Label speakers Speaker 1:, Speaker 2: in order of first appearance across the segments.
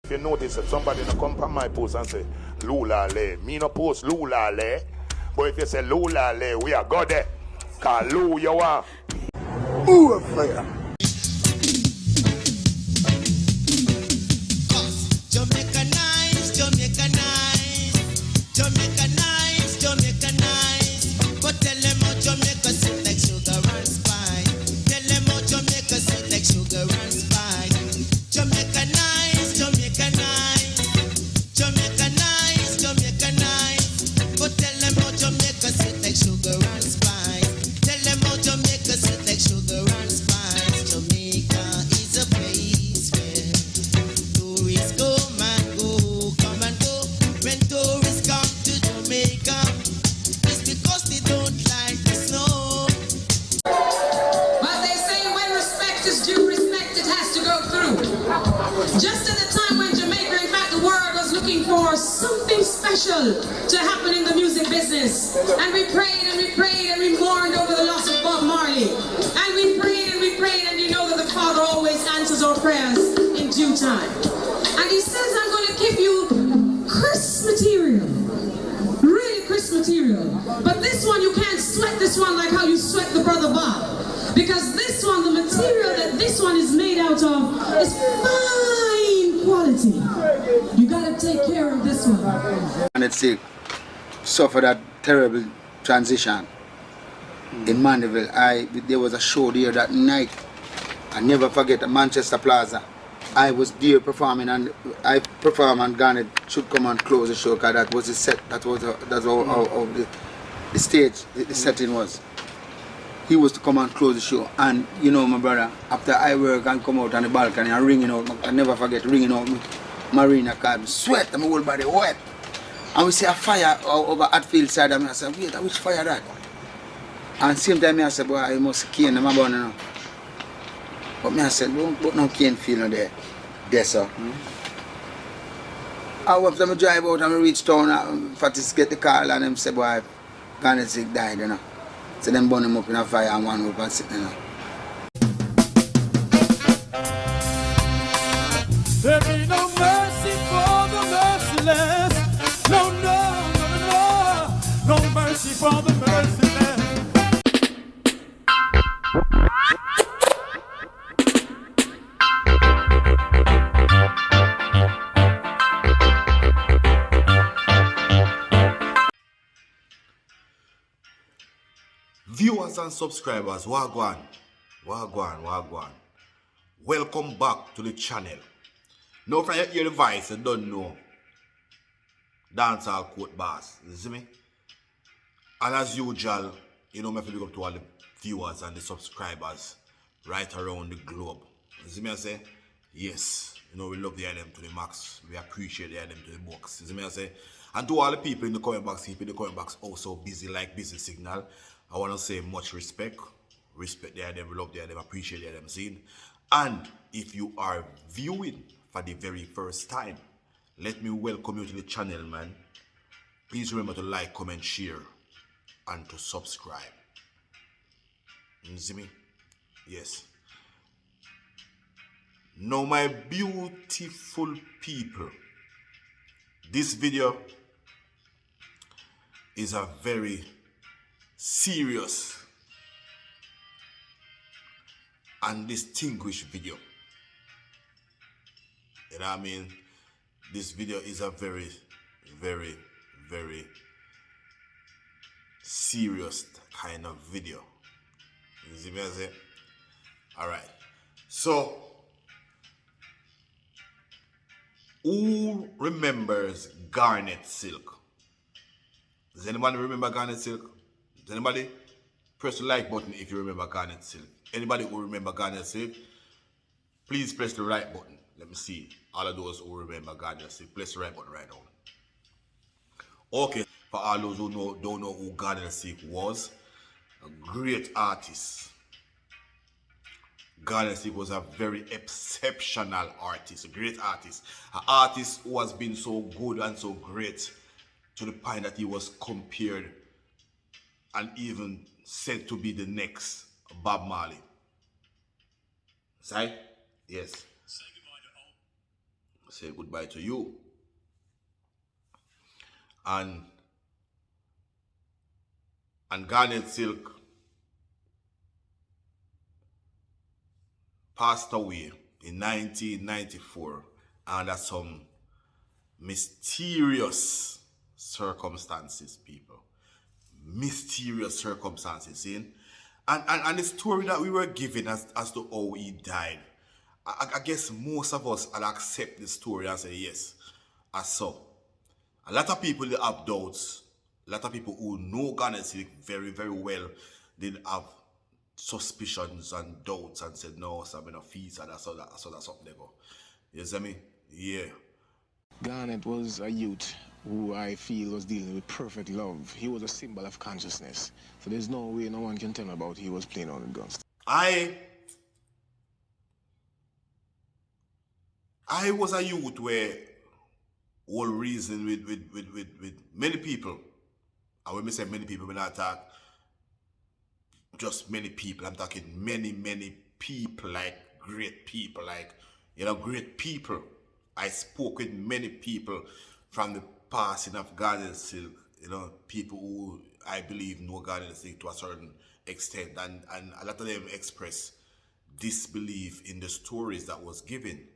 Speaker 1: If you notice, if somebody no come from my post and say, Lula le, me no post Lula le. But if you say Lula le, we are God there. Cause Lou you are. Ooh, fire.
Speaker 2: Jamaica nice, Jamaica nice, Jamaica nice, Jamaica nice. But tell them how Jamaica sweet like sugar and spice. Tell them how Jamaica sweet like sugar and spice. Jamaica nice, Jamaica nice, Jamaica nice, Jamaica nice. But tell them how Jamaica sweet like sugar and spice. Tell them how Jamaica sweet like sugar and spice. Jamaica is a place where tourists come and go. When tourists come to Jamaica, it's because they don't like the snow.
Speaker 3: But they say when respect is due, respect it has to go through. Just at the time when Jamaica, in fact the world was looking for something special to happen in the music business. And we prayed and we prayed and we mourned over the loss of Bob Marley. And we prayed and you know that the Father always answers our prayers in due time. And he says, I'm going to give you crisp material. Really crisp material. But this one, you can't sweat this one like how you sweat the Brother Bob. Because this one, the material that this one is made out of is fine quality. You got to take care of this one.
Speaker 4: And it's suffered that terrible transition in Mandeville. There was a show there that night. I never forget at Manchester Plaza. I was there performing, and I performed, and Garnet should come and close the show because that was the set. That's how the stage, the setting was. He was to come and close the show, and you know, my brother, after I work and come out on the balcony and ringing out, I never forget ringing out Marina card, sweat, and my whole body wet. And we see a fire over Hatfield side, and I said, wait, which fire that? And same time I said, boy, I must cane them about now. But me I said, but no cane feel no there. There, sir. After I drive out and I reach town, Fatis get the car and them say, boy, Garnet sick died, you know. So them burn him up in a fire and one up and sit, you know.
Speaker 5: There be no mercy for the merciless. No, no, no, no, no mercy for the merciless.
Speaker 6: Viewers and subscribers, wagwan. Welcome back to the channel. Now if you hear the voice, you don't know dancehall court bass. You see me? And as usual, you know me have to look up to all the viewers and the subscribers right around the globe. You see me I say? Yes. You know we love the them to the max. We appreciate the them to the box. You see me I say? And to all the people in the comment box, keep in the comment box also busy like busy signal. I want to say much respect. Respect the them, love the them, appreciate the them scene. And if you are viewing for the very first time, let me welcome you to the channel, man. Please remember to like, comment, share, and to subscribe. You see me? Yes. Now, my beautiful people, this video is a very serious and distinguished video. You know what I mean? This video is a very, very, very serious kind of video. You see me I say? Alright. So, who remembers Garnet Silk? Does anybody remember Garnet Silk? Does anybody? Press the like button if you remember Garnet Silk. Anybody who remember Garnet Silk, please press the right button. Let me see. All of those who remember Garnet Silk, press the right button right now. Okay, for all those who don't know who Garnet Silk was, a great artist. Garnet Silk was a very exceptional artist, a great artist. An artist who has been so good and so great to the point that he was compared and even said to be the next Bob Marley. Say? Yes. say goodbye to you. And Garnet Silk passed away in 1994 under some mysterious circumstances, people. Mysterious circumstances, see? And the story that we were given as to how he died, I guess most of us will accept the story and say, yes, as so. A lot of people have doubts. A lot of people who know Garnet Silk very, very well did have suspicions and doubts and said, no, so I'm going to feed, so that's up there go. You see me? Yeah.
Speaker 7: Garnet was a youth who I feel was dealing with perfect love. He was a symbol of consciousness. So there's no way no one can tell me about he was playing on with guns.
Speaker 6: I was a youth where all reason with many people, and when I say many people, when I talk just many people, I'm talking many people, like great people, like, great people. I spoke with many people from the passing of Garnet Silk, people who I believe know Garnet Silk to a certain extent, and a lot of them express disbelief in the stories that was given.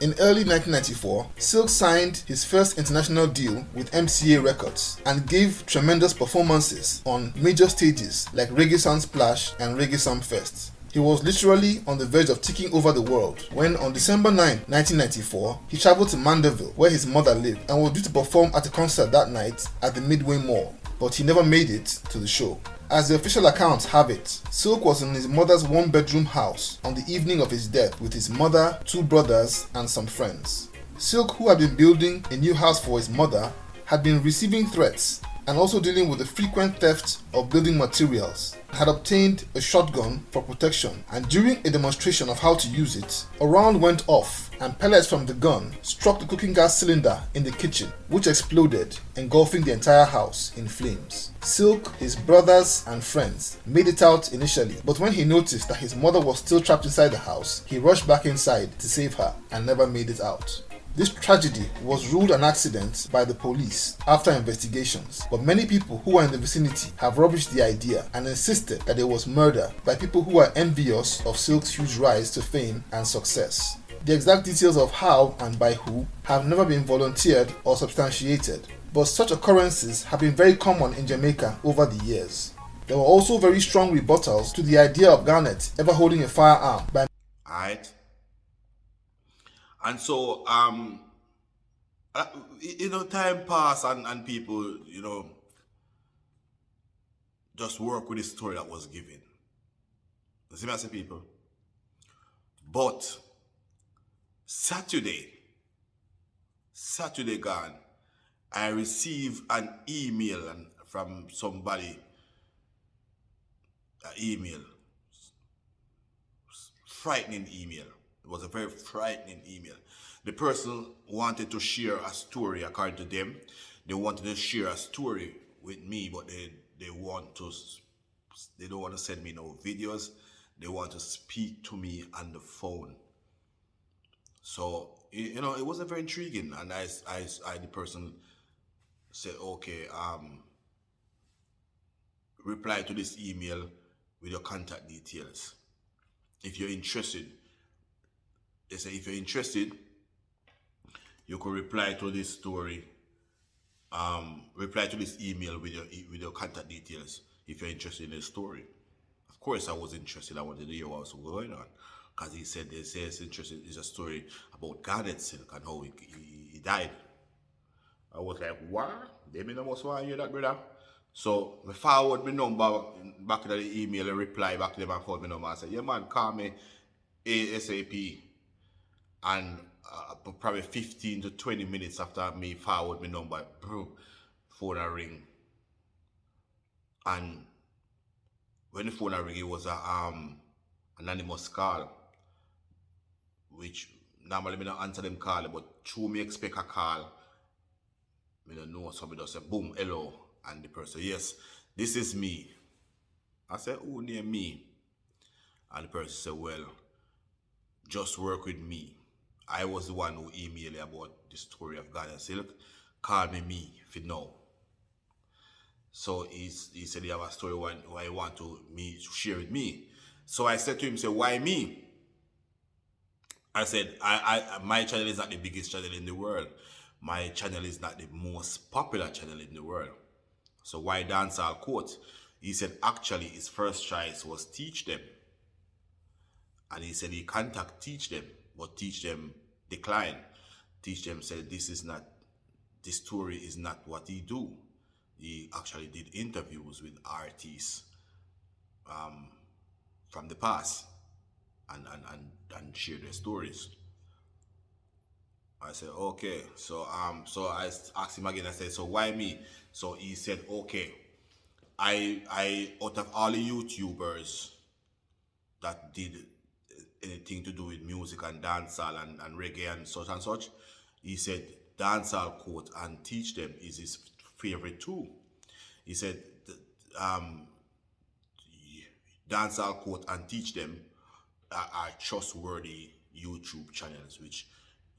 Speaker 8: In early 1994, Silk signed his first international deal with MCA Records and gave tremendous performances on major stages like Reggae Sound Splash and Reggae Sound Fest. He was literally on the verge of taking over the world when on December 9, 1994, he traveled to Mandeville where his mother lived and was due to perform at a concert that night at the Midway Mall, but he never made it to the show. As the official accounts have it, Silk was in his mother's one-bedroom house on the evening of his death with his mother, 2 brothers, and some friends. Silk, who had been building a new house for his mother, had been receiving threats and also dealing with the frequent theft of building materials, had obtained a shotgun for protection, and during a demonstration of how to use it, a round went off and pellets from the gun struck the cooking gas cylinder in the kitchen, which exploded, engulfing the entire house in flames. Silk, his brothers and friends made it out initially, but when he noticed that his mother was still trapped inside the house, he rushed back inside to save her and never made it out. This tragedy was ruled an accident by the police after investigations, but many people who were in the vicinity have rubbished the idea and insisted that it was murder by people who are envious of Silk's huge rise to fame and success. The exact details of how and by who have never been volunteered or substantiated, but such occurrences have been very common in Jamaica over the years. There were also very strong rebuttals to the idea of Garnet ever holding a firearm by
Speaker 6: Alright. And so, time passed and people, just work with the story that was given. You see what I say, people? But Saturday gone, I received an email from somebody, frightening email. It was a very frightening email. The person wanted to share a story, according to them. They wanted to share a story with me, but they don't want to send me no videos. They want to speak to me on the phone. So, it wasn't very intriguing. And the person said, okay, reply to this email with your contact details. If you're interested, they say, if you're interested, you can reply to this story, reply to this email with your contact details if you're interested in the story. Of course, I was interested. I wanted to hear what was going on, because he said it's interested. It's a story about Garnet Silk and how he died. I was like, what? They may not want to hear that, brother. So I forward my number back to the email and reply back to them and forward my number and say, yeah man, call me ASAP. And probably 15 to 20 minutes after me forward my number, phone a ring. And when the phone a ring, it was a anonymous call, which normally I don't answer them call, but through me expect a call, I don't know, somebody just say, boom, hello, and the person, yes, this is me. I said, who name me? And the person said, well, just work with me I was the one who emailed you about the story of Garnet Silk. Call me if you know. So he said he have a story why he want to share with me. So I said to him, say, why me? I said, my channel is not the biggest channel in the world. My channel is not the most popular channel in the world. So why Dancehall Court? He said actually his first choice was Teach Them. And he said he contact Teach Them, but Teach Them declined. Teach Them said this story is not what he do. He actually did interviews with artists from the past and share their stories. I said, okay. So I asked him again, I said, so why me? So he said, okay, I out of all the YouTubers that did anything to do with music and dancehall and reggae and such, he said Dancehall Court and Teach Them is his favorite too. He said Dancehall Court and Teach Them are trustworthy YouTube channels which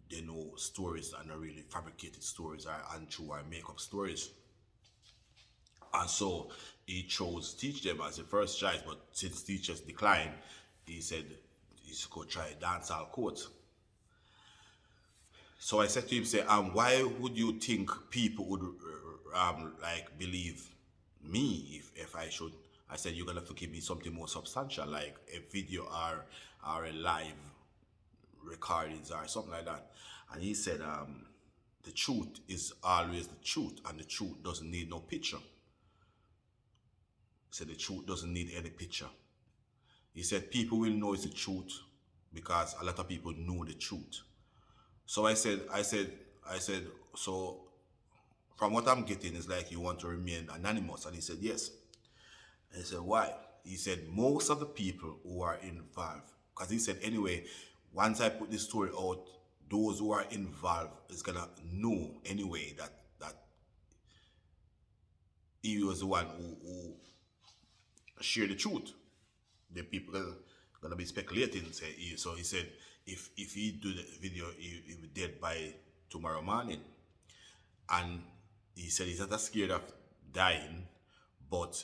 Speaker 6: they know stories and are really fabricated stories and true or make up stories. And so he chose Teach Them as the first choice, but since Teachers declined, he said he's going to try Dancehall Court. So I said to him, say, why would you think people would like believe me if I should? I said, you're gonna have to give me something more substantial, like a video or a live recordings or something like that. And he said, the truth is always the truth, and the truth doesn't need no picture. He said the truth doesn't need any picture. He said people will know it's the truth because a lot of people know the truth. So I said, so from what I'm getting, it's like you want to remain anonymous. And he said, yes. And I said, why? He said, most of the people who are involved, because he said, anyway, once I put this story out, those who are involved is going to know anyway that he was the one who shared the truth. The people are going to be speculating. So he said, if he do the video, he will be dead by tomorrow morning. And he said he's not scared of dying, but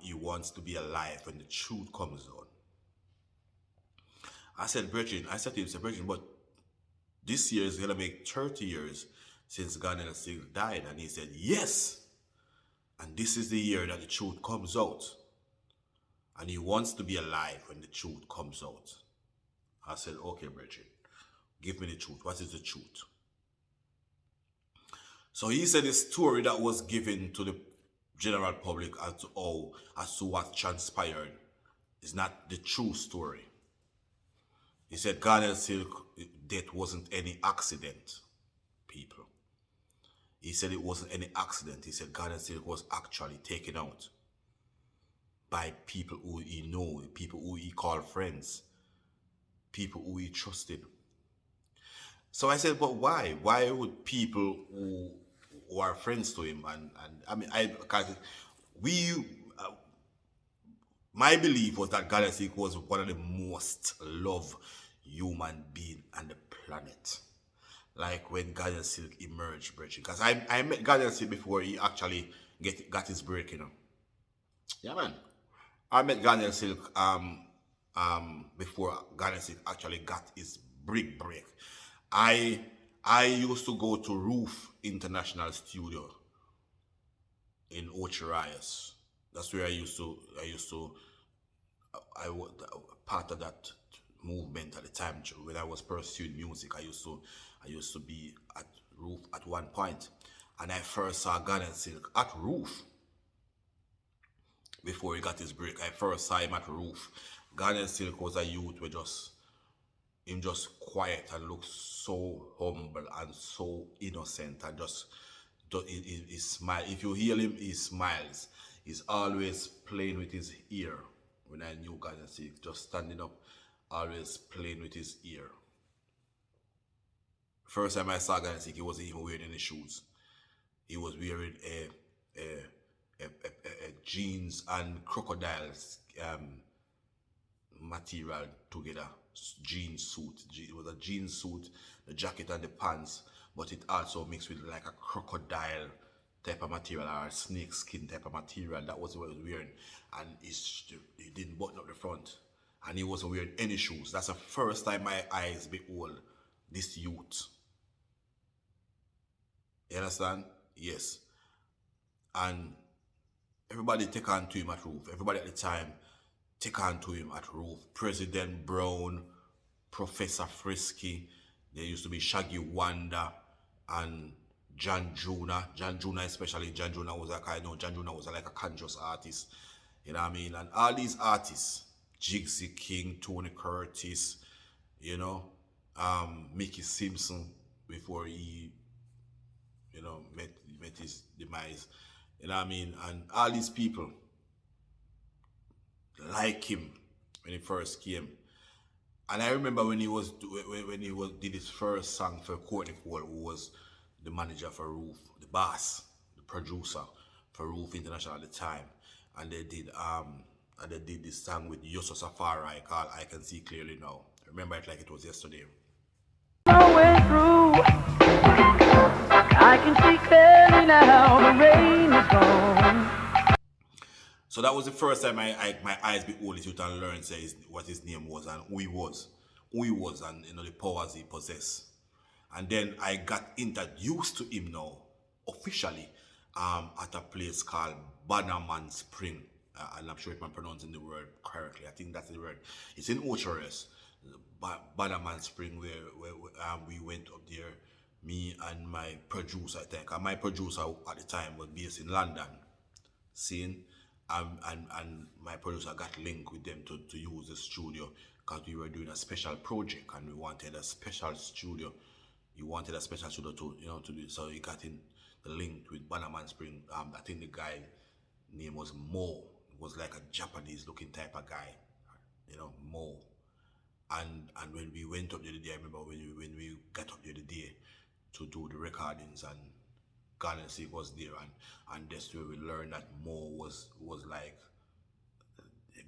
Speaker 6: he wants to be alive when the truth comes out. I said to him, Brethren, but this year is going to make 30 years since Garnet still died. And he said, yes. And this is the year that the truth comes out. And he wants to be alive when the truth comes out. I said, okay, brethren, give me the truth. What is the truth? So he said a story that was given to the general public as to what transpired is not the true story. He said Garnet Silk death wasn't any accident, people. He said it wasn't any accident. He said Garnet Silk was actually taken out by people who he know, people who he called friends, people who he trusted. So I said, but why? Why would people who are friends to him and I mean, because my belief was that Garnet Silk was one of the most loved human being on the planet. Like when Garnet Silk emerged, because I met Garnet Silk before he actually got his break, you know. Yeah, man. I met Garnet Silk before Garnet Silk actually got his break. I used to go to Roof International Studio in Ocherias. That's where I was part of that movement at the time when I was pursuing music. I used to be at Roof at one point, and I first saw Garnet Silk at Roof before he got his break. I first saw him at Roof. Garnet Silk was a youth who just quiet and looked so humble and so innocent, and just he smile. If you hear him, he smiles. He's always playing with his ear. When I knew Garnet Silk, just standing up, always playing with his ear. First time I saw Garnet Silk, he wasn't even wearing any shoes. He was wearing a jeans and crocodiles material together, jean suit. It was a jean suit, the jacket and the pants, but it also mixed with like a crocodile type of material or a snake skin type of material. That was what he was wearing, and he didn't button up the front, and he wasn't wearing any shoes. That's the first time my eyes behold this youth. You understand? Yes. And everybody take on to him at roof. Everybody at the time take on to him at roof. President Brown, Professor Frisky, there used to be Shaggy Wanda and John Juna. John Juna especially. John Juna was like a conscious artist. You know what I mean? And all these artists, Jigsy King, Tony Curtis, you know, Mickey Simpson before he, you know, met his demise. You know what I mean? And all these people like him when he first came. And I remember when he did his first song for Courtney Cole, who was the manager for Roof, the boss, the producer for Roof International at the time. And they did this song with Yusuf Safari called I Can See Clearly Now. I remember it like it was yesterday.
Speaker 9: I can see clearly now, the rain is gone.
Speaker 6: So that was the first time my eyes behold this youth and learned what his name was and who he was, and you know the powers he possessed. And then I got introduced to him now officially at a place called Bannerman Spring. And I'm sure if I'm pronouncing the word correctly. I think that's the word. It's in Ocherous, Bannerman Spring, where we went up there. Me and my producer, I think. And my producer at the time was based in London. Seeing? And my producer got linked with them to use the studio because we were doing a special project and we wanted a special studio. You wanted a special studio to do. So he got in the link with Bannerman Spring. I think the guy name was Mo. It was like a Japanese looking type of guy. You know, Mo. And when we went up the other day, I remember when we got up the other day to do the recordings, and Garnet was there, and that's where we learned that Mo was like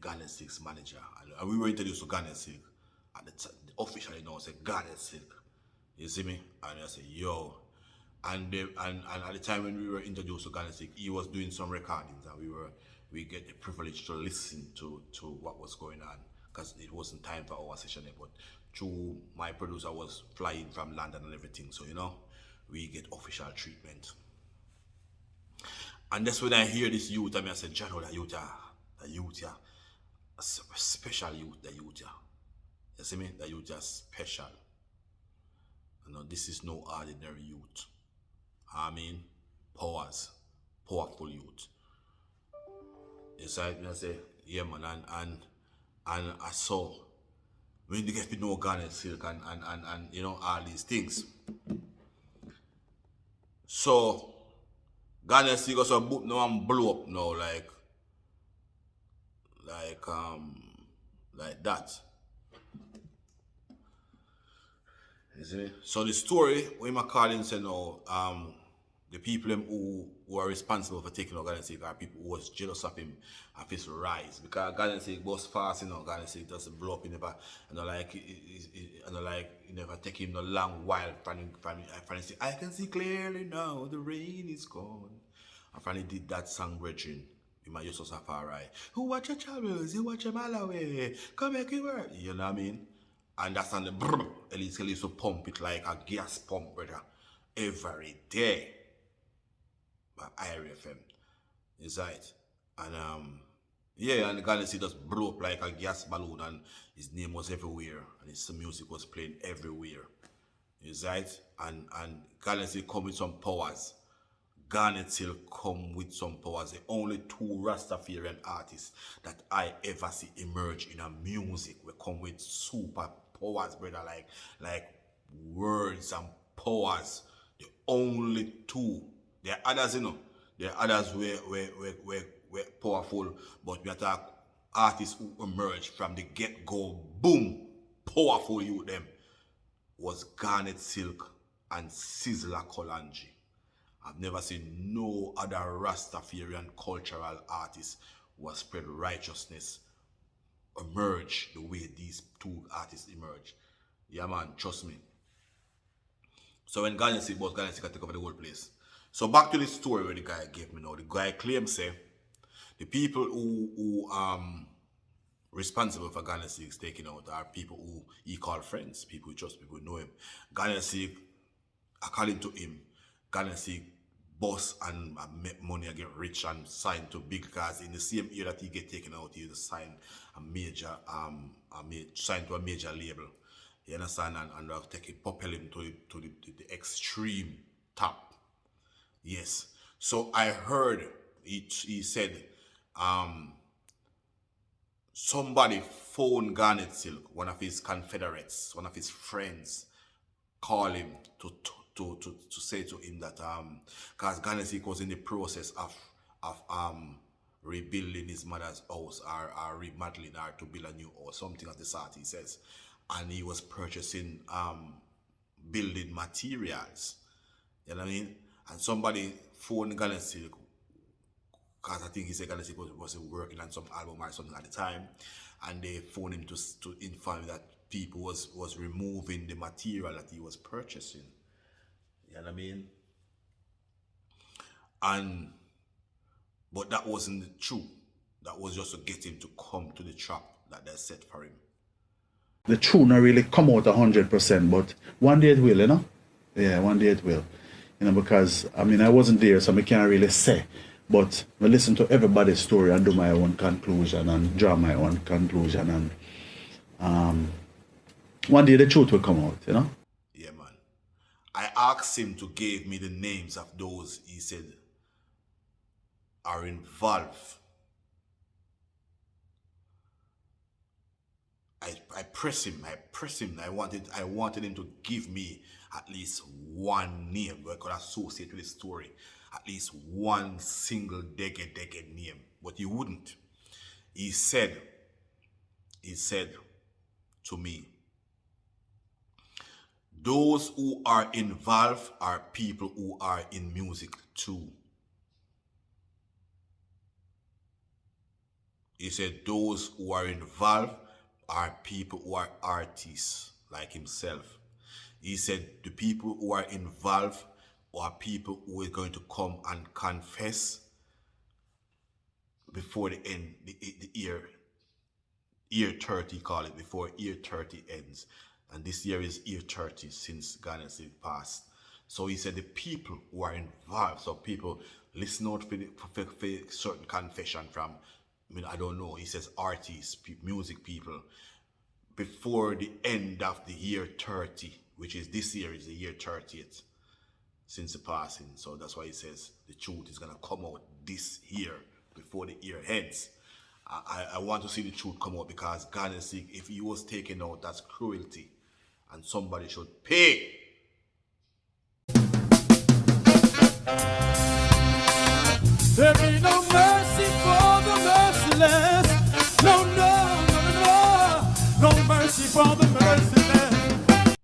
Speaker 6: Garnet's manager, and we were introduced to Garnet at the officially now said Garnet. You see me? And I said, yo. And at the time when we were introduced to Garnet, he was doing some recordings, and we get the privilege to listen to what was going on, because it wasn't time for our session yet, but through my producer was flying from London and everything, so you know, we get official treatment. And that's when I hear this youth, I said, Jano, the youth, a special youth, the youth. You see me? The youth are special. You know, this is no ordinary youth. I mean, powerful youth. Yes, I say, yeah, man, and I saw when you get to know Garnet Silk and you know all these things. So Garnet Silk also boot now and blow up now like that. You see? So the story when I call in say now, the people who are responsible for taking out Garnet Silk are people who was jealous of him, of his rise. Because Garnet Silk goes fast, you know, Garnet Silk doesn't blow up, he never, you never take him a long while from say, I can see clearly now, the rain is gone. And finally did that song, Brethren, with my Yusuf Safari. Who watch your troubles, you watch your Malawi, come make it work. You know what I mean? And that's on the brr, he used to pump it like a gas pump, brother, every day. By IRFM, is right, and yeah, and the Garnet just blew up like a gas balloon, and his name was everywhere, and his music was playing everywhere, is right, and Garnet come with some powers. Garnet come with some powers. The only two Rastafarian artists that I ever see emerge in a music will come with super powers, brother, like words and powers. The only two. There are others, you know. There are others were powerful, but we attack artists who emerged from the get-go, boom, powerful you them, was Garnet Silk and Sizzla Kalonji. I've never seen no other Rastafarian cultural artist who has spread righteousness emerge the way these two artists emerge. Yeah, man, trust me. So when Garnet said boss, Garnet can take over the whole place. So back to the story where the guy gave me now. The guy claims say the people who responsible for Garnet Silk's taking out are people who he called friends, people who trust, people who know him. Garnet Silk, according to him, Garnet Silk boss and make money and get rich and signed to big cars. In the same year that he get taken out, he was signed signed to a major label. You understand? And take it, propel him to the extreme top. Yes. So I heard he said somebody phoned Garnet Silk, one of his confederates, one of his friends, call him to say to him that because Garnet Silk was in the process of rebuilding his mother's house or remodeling her to build a new house, something of the sort, he says. And he was purchasing building materials. You know what I mean? And somebody phoned Garnet Silk, because I think he said Garnet Silk was working on some album or something at the time, and they phoned him to inform him that people was removing the material that he was purchasing. You know what I mean? But that wasn't the truth. That was just to get him to come to the trap that they set for him.
Speaker 10: The truth not really come out 100%, but one day it will, you know? Yeah, one day it will. You know, because, I mean, I wasn't there, so I can't really say. But I listen to everybody's story and do my own conclusion and draw my own conclusion. And one day the truth will come out, you know?
Speaker 6: Yeah, man. I asked him to give me the names of those he said are involved. I press him. I wanted him to give me at least one name where I could associate with the story. At least one single decade name. But he wouldn't. He said to me, those who are involved are people who are in music too. He said those who are involved are people who are artists like himself. He said the people who are involved are people who are going to come and confess before the end, the year 30, call it, before year 30 ends. And this year is year 30 since Garnet Silk passed. So he said the people who are involved, so people listen out for certain confession from, I don't know, he says artists, music people, before the end of the year 30, which is this year is the year 30th since the passing. So that's why he says the truth is going to come out this year before the year ends. I want to see the truth come out because Garnet Silk, if he was taken out, that's cruelty. And somebody should pay.
Speaker 5: There be no mercy for the merciless. No mercy for the merciless.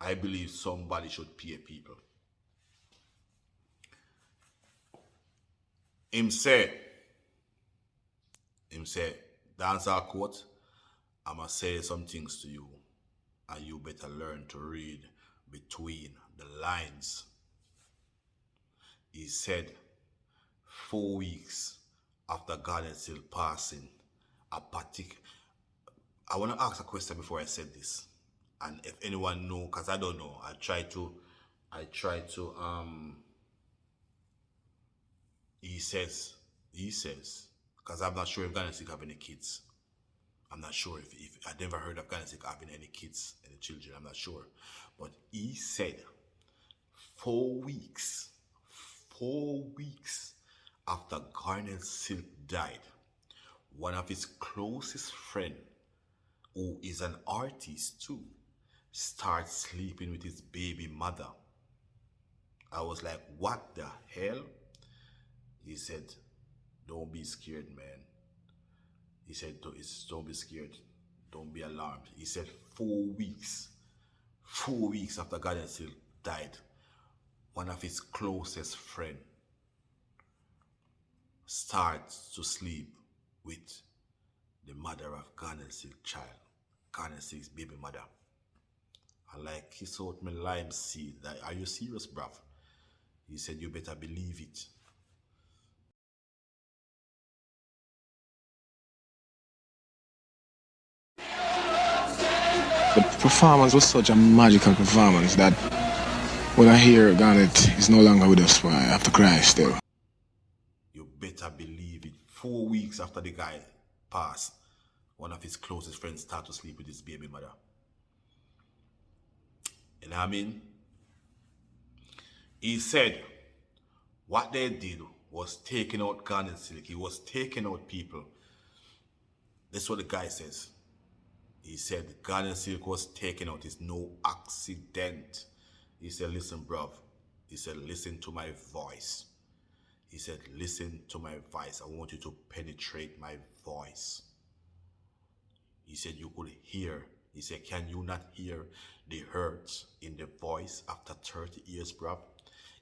Speaker 6: I believe somebody should pay people. Him say, dance our quote, I'ma say some things to you, and you better learn to read between the lines. He said, 4 weeks after Garnet Silk passing, I want to ask a question before I said this. And if anyone know, because I don't know, I try to, he says, because I'm not sure if Garnet Silk have any kids. I'm not sure if I never heard of Garnet Silk having any kids, any children, I'm not sure. But he said 4 weeks after Garnet Silk died, one of his closest friends, who is an artist too, starts sleeping with his baby mother. I was like, what the hell? He said, don't be scared, man. He said, don't be scared. Don't be alarmed. He said 4 weeks after Garnet Silk died, one of his closest friends starts to sleep with the mother of Garnet Silk child, Garnet Silk's baby mother. And like he out my lime seed. Like, are you serious, bruv? He said, you better believe it.
Speaker 7: The performance was such a magical performance that when I hear Garnet is no longer with us, I have to cry still.
Speaker 6: You better believe it. 4 weeks after the guy passed, one of his closest friends started to sleep with his baby mother. You know what I mean? He said what they did was taking out Garnet Silk. He was taking out people. That's what the guy says. He said Garnet Silk was taken out. It's no accident. He said, listen, bruv. He said, listen to my voice. He said, listen to my voice. I want you to penetrate my voice. He said, you could hear. He said, can you not hear the hurt in the voice after 30 years, bruv?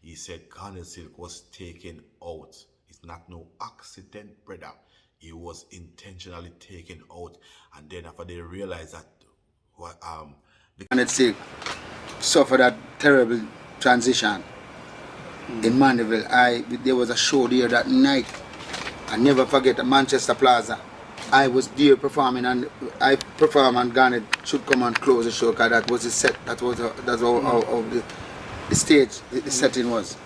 Speaker 6: He said, Garnet Silk was taken out. It's not no accident, brother. It was intentionally taken out. And then after they realized that
Speaker 4: Garnet Silk suffered that terrible transition in Mandeville. There was a show there that night. I never forget at Manchester Plaza. I was there performing, and I performed, and Garnet should come and close the show because that was the set. That's how the stage, the setting was.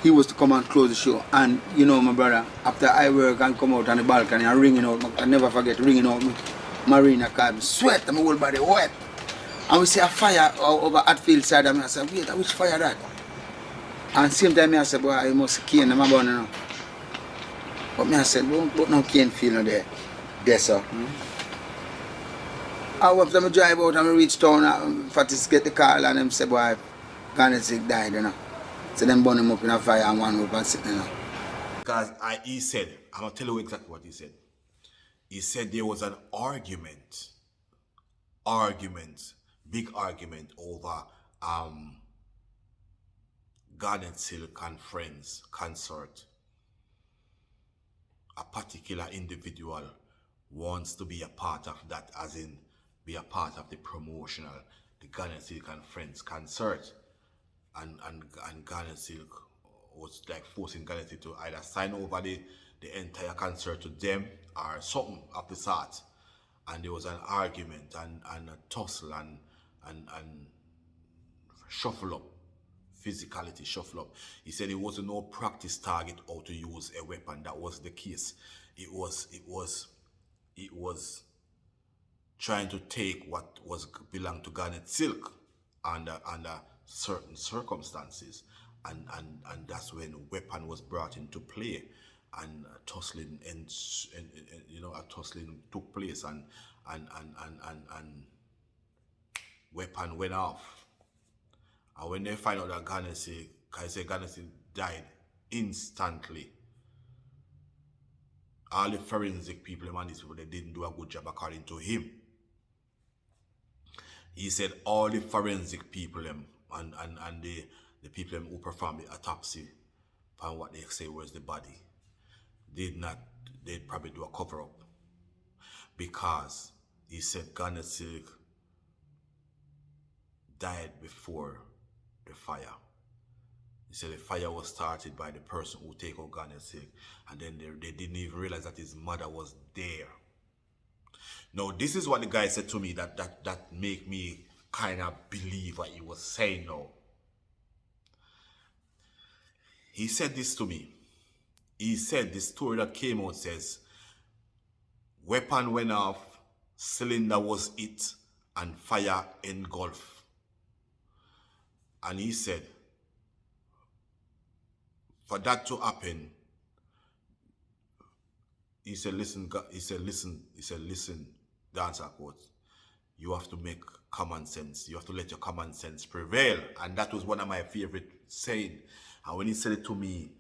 Speaker 4: He was to come and close the show, and you know, my brother, after I work and come out on the balcony and ringing out, I never forget ringing out Marina card, sweat, and my whole body wet. And we see a fire over Hatfield side, and I said, wait, which fire that? And same time I said, boy, I must cane them about now. But I said, but no cane feel no there. There, sir. After I drive out and I reach town, Fatis get the call and them say, boy, Garnet Silk died, you know. So them burn him up in a fire and one up and sitting, you know.
Speaker 6: Because he said, I'm going to tell you exactly what he said. He said there was an argument, big argument over Garnet Silk and Friends concert. A particular individual wants to be a part of that, as in be a part of the promotional, the Garnet Silk and Friends concert. And Garnet Silk was like forcing Garnet Silk to either sign over the entire concert to them or something of the sort. And there was an argument and a tussle and shuffle up, physicality shuffle up. He said it wasn't no practice target how to use a weapon. That was the case. It was trying to take what belonged to Garnet Silk under certain circumstances, and that's when weapon was brought into play, and tussling and you know, a tussling took place, and weapon went off. And when they find out that Garnet Silk died instantly, all the forensic people, they didn't do a good job according to him. He said all the forensic people and the people who performed the autopsy upon what they say was the body, they'd probably do a cover-up, because he said Garnet Silk died before the fire. He said the fire was started by the person who take out Garnet Silk, and then they didn't even realize that his mother was there. Now, this is what the guy said to me that make me kind of believe what he was saying now. He said this to me. He said the story that came out says, weapon went off, cylinder was hit, and fire engulfed. And he said, for that to happen, he said, listen, dancer quote, you have to make common sense. You have to let your common sense prevail. And that was one of my favorite saying. And when he said it to me,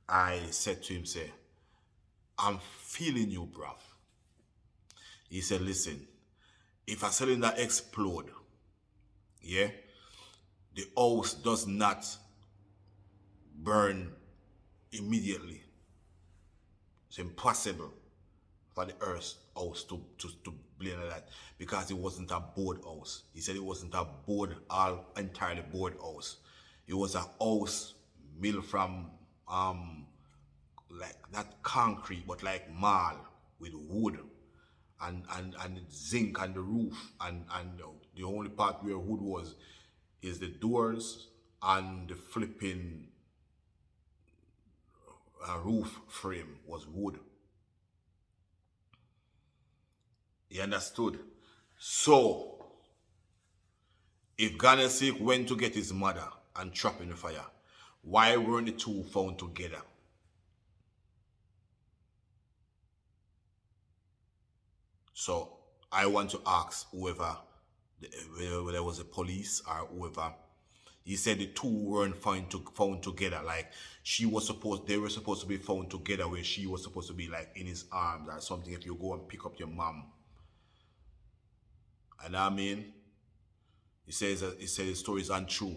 Speaker 6: I said to him, say, I'm feeling you, bruv. He said, listen, if a cylinder explode, yeah, the house does not burn immediately. It's impossible for the earth house to blame that because it wasn't a board house. He said it wasn't a board, entirely board house. It was a house built from like not concrete but like marl with wood and zinc on the roof and the only part where wood was is the doors and the flipping roof frame was wood. He understood. So, if Garnet went to get his mother and trapped in the fire, why weren't the two found together? So, I want to ask whoever, whether it was the police or whoever, he said the two weren't found together. Like they were supposed to be found together where she was supposed to be like in his arms or something. If you go and pick up your mom, and I mean, he said his story is untrue.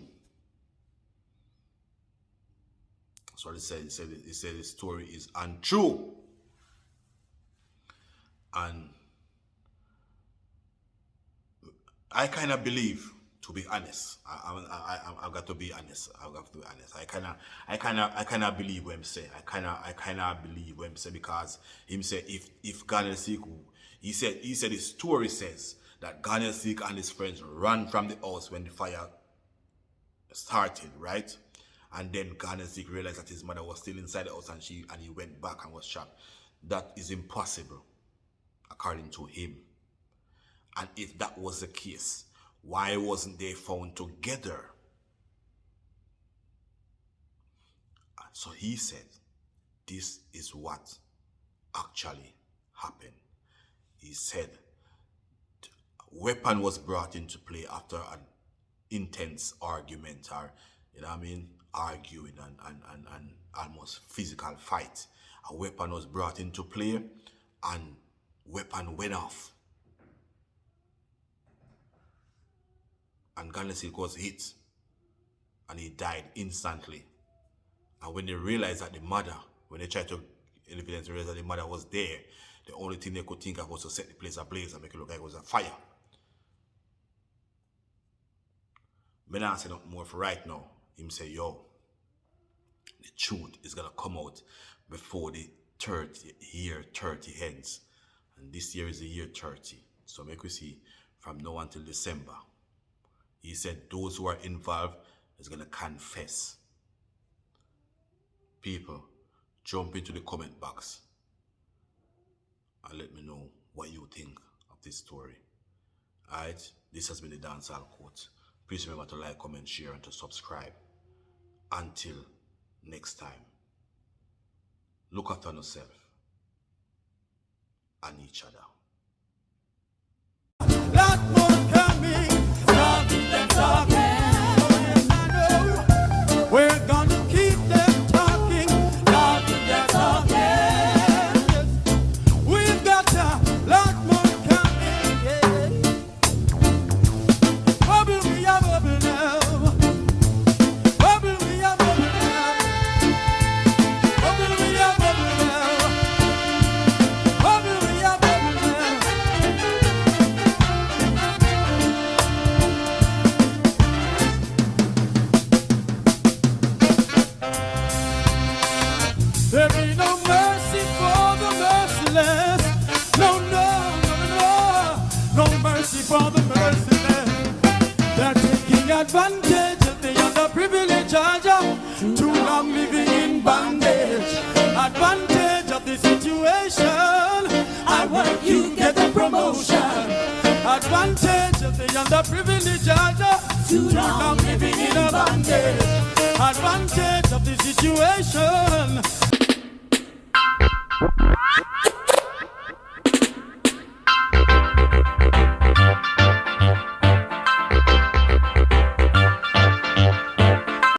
Speaker 6: That's what he said. He said his story is untrue, and I kind of believe. To be honest, I've got to be honest. I kind of believe what him say. I kind of believe what him say because him say if Garnet, he said his story says that Garnet and his friends ran from the house when the fire started, right? And then Garnet realized that his mother was still inside the house and he went back and was shot. That is impossible, according to him. And if that was the case, why wasn't they found together? So he said, this is what actually happened. He said, weapon was brought into play after an intense argument, or, you know what I mean, arguing and almost physical fight. A weapon was brought into play and weapon went off. And Garnet was hit and he died instantly. And when they realized that the mother, when they tried to evidence, realized that the mother was there, the only thing they could think of was to set the place ablaze and make it look like it was a fire. I'm not saying nothing more for right now. Him say, yo, the truth is gonna come out before the year 30 ends. And this year is the year 30. So make we see from now until December. He said those who are involved is going to confess. People, jump into the comment box and let me know what you think of this story. Alright, this has been the Dancehall Court. Please remember to like, comment, share and to subscribe. Until next time, look after yourself and each other.
Speaker 5: Lot more coming, talking and talking. And I know we're gonna keep them talking, talking and talking. Yes. We've got a lot more coming. Yeah. Bubble we a bubble now. Bubble we a bubble now. Bubble we a bubble now. Bubble we a bubble now. There be no mercy for the merciless. No, no, no, no, no mercy for the merciless. They're taking advantage of the underprivileged charger. Too long living in bondage. Advantage of the situation. I work, you get a promotion. Advantage of the underprivileged charger. Too long living in a bondage. Advantage of the situation.